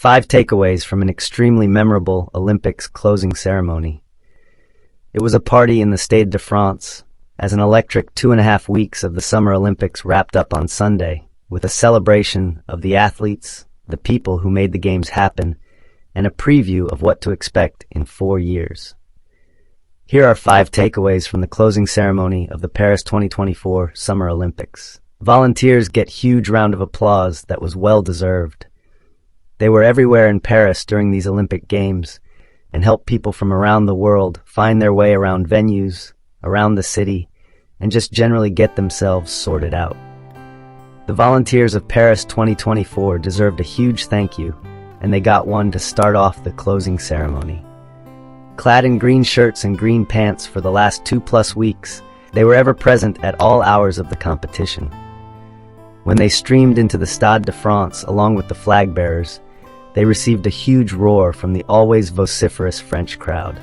5 takeaways from an extremely memorable Olympics closing ceremony. It was a party in the Stade de France, as an electric 2.5 weeks of the Summer Olympics wrapped up on Sunday, with a celebration of the athletes, the people who made the games happen, and a preview of what to expect in 4 years. Here are 5 takeaways from the closing ceremony of the Paris 2024 Summer Olympics. Volunteers get huge round of applause that was well-deserved. They were everywhere in Paris during these Olympic Games and helped people from around the world find their way around venues, around the city, and just generally get themselves sorted out. The volunteers of Paris 2024 deserved a huge thank you, and they got one to start off the closing ceremony. Clad in green shirts and green pants for the last 2+ weeks, they were ever present at all hours of the competition. When they streamed into the Stade de France along with the flag bearers, they received a huge roar from the always vociferous French crowd.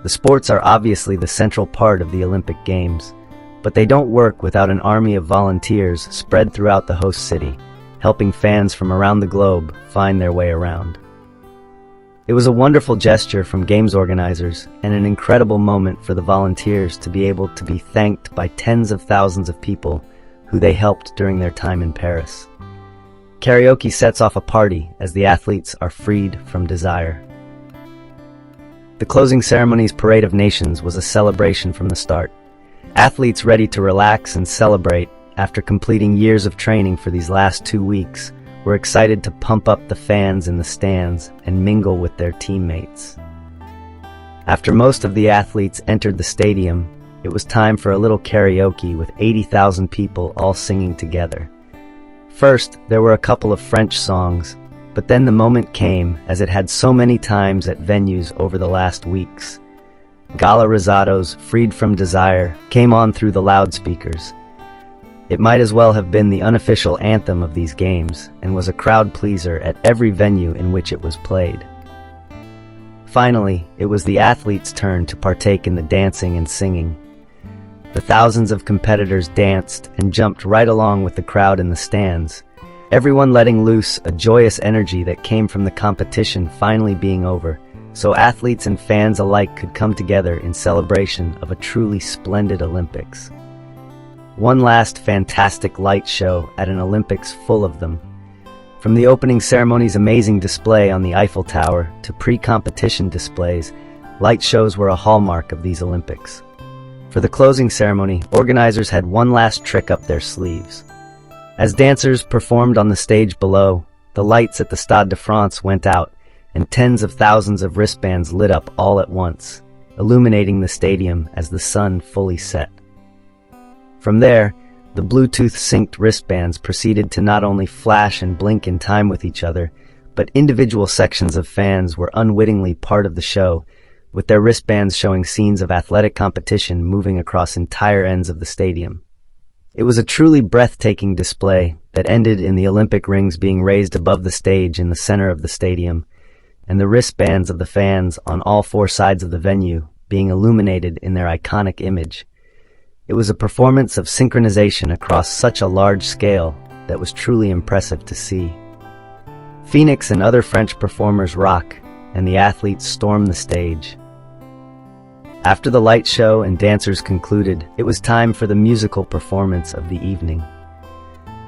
The sports are obviously the central part of the Olympic Games, but they don't work without an army of volunteers spread throughout the host city, helping fans from around the globe find their way around. It was a wonderful gesture from Games organizers and an incredible moment for the volunteers to be able to be thanked by tens of thousands of people who they helped during their time in Paris. Karaoke sets off a party as the athletes are freed from desire. The closing ceremony's Parade of Nations was a celebration from the start. Athletes ready to relax and celebrate after completing years of training for these last 2 weeks were excited to pump up the fans in the stands and mingle with their teammates. After most of the athletes entered the stadium, it was time for a little karaoke with 80,000 people all singing together. First, there were a couple of French songs, but then the moment came, as it had so many times at venues over the last weeks. Gala Rosado's Freed from Desire came on through the loudspeakers. It might as well have been the unofficial anthem of these games and was a crowd pleaser at every venue in which it was played. Finally, it was the athletes' turn to partake in the dancing and singing. The thousands of competitors danced and jumped right along with the crowd in the stands, everyone letting loose a joyous energy that came from the competition finally being over, so athletes and fans alike could come together in celebration of a truly splendid Olympics. One last fantastic light show at an Olympics full of them. From the opening ceremony's amazing display on the Eiffel Tower to pre-competition displays, light shows were a hallmark of these Olympics. For the closing ceremony, organizers had one last trick up their sleeves. As dancers performed on the stage below, the lights at the Stade de France went out, and tens of thousands of wristbands lit up all at once, illuminating the stadium as the sun fully set. From there, the Bluetooth-synced wristbands proceeded to not only flash and blink in time with each other, but individual sections of fans were unwittingly part of the show, with their wristbands showing scenes of athletic competition moving across entire ends of the stadium. It was a truly breathtaking display that ended in the Olympic rings being raised above the stage in the center of the stadium, and the wristbands of the fans on all 4 sides of the venue being illuminated in their iconic image. It was a performance of synchronization across such a large scale that was truly impressive to see. Phoenix and other French performers rock, and the athletes storm the stage. After the light show and dancers concluded, it was time for the musical performance of the evening.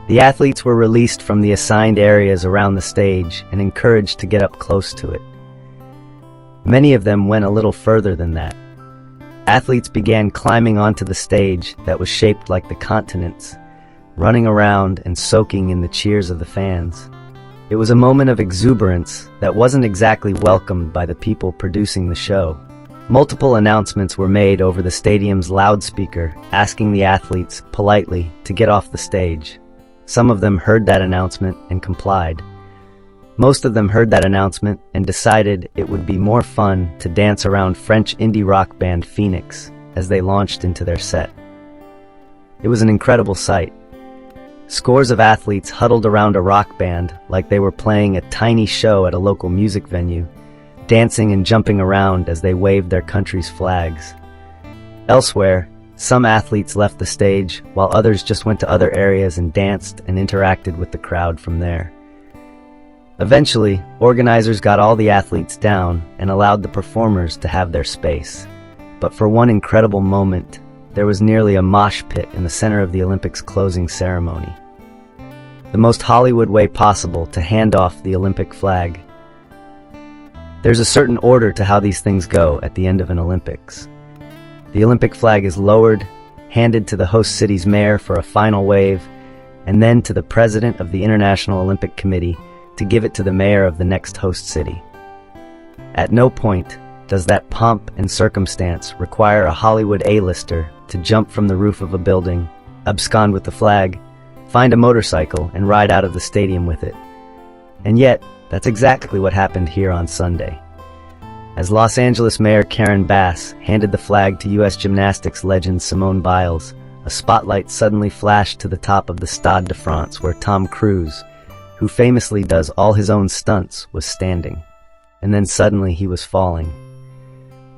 The athletes were released from the assigned areas around the stage and encouraged to get up close to it. Many of them went a little further than that. Athletes began climbing onto the stage that was shaped like the continents, running around and soaking in the cheers of the fans. It was a moment of exuberance that wasn't exactly welcomed by the people producing the show. Multiple announcements were made over the stadium's loudspeaker, asking the athletes politely to get off the stage. Some of them heard that announcement and complied. Most of them heard that announcement and decided it would be more fun to dance around French indie rock band Phoenix as they launched into their set. It was an incredible sight. Scores of athletes huddled around a rock band like they were playing a tiny show at a local music venue, dancing and jumping around as they waved their country's flags. Elsewhere, some athletes left the stage, while others just went to other areas and danced and interacted with the crowd from there. Eventually, organizers got all the athletes down and allowed the performers to have their space. But for one incredible moment, there was nearly a mosh pit in the center of the Olympics closing ceremony. The most Hollywood way possible to hand off the Olympic flag. There's a certain order to how these things go at the end of an Olympics. The Olympic flag is lowered, handed to the host city's mayor for a final wave, and then to the president of the International Olympic Committee to give it to the mayor of the next host city. At no point does that pomp and circumstance require a Hollywood A-lister to jump from the roof of a building, abscond with the flag, find a motorcycle, and ride out of the stadium with it. And yet, that's exactly what happened here on Sunday. As Los Angeles Mayor Karen Bass handed the flag to U.S. gymnastics legend Simone Biles, a spotlight suddenly flashed to the top of the Stade de France where Tom Cruise, who famously does all his own stunts, was standing. And then suddenly he was falling.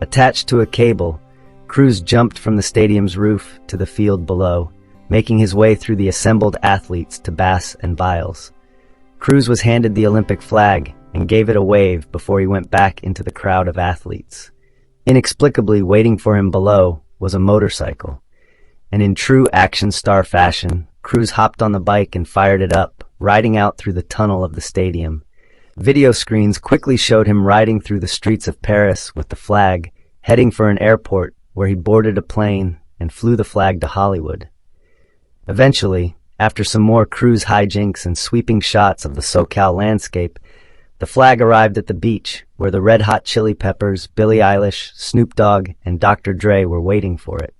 Attached to a cable, Cruise jumped from the stadium's roof to the field below, making his way through the assembled athletes to Bass and Biles. Cruise was handed the Olympic flag and gave it a wave before he went back into the crowd of athletes. Inexplicably waiting for him below was a motorcycle. And in true action star fashion, Cruise hopped on the bike and fired it up, riding out through the tunnel of the stadium. Video screens quickly showed him riding through the streets of Paris with the flag, heading for an airport where he boarded a plane and flew the flag to Hollywood. Eventually, after some more Cruise hijinks and sweeping shots of the SoCal landscape, the flag arrived at the beach where the Red Hot Chili Peppers, Billie Eilish, Snoop Dogg, and Dr. Dre were waiting for it.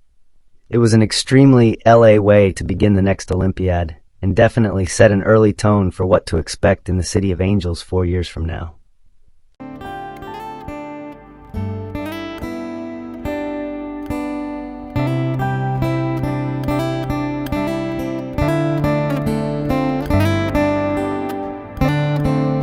It was an extremely LA way to begin the next Olympiad, and definitely set an early tone for what to expect in the City of Angels 4 years from now.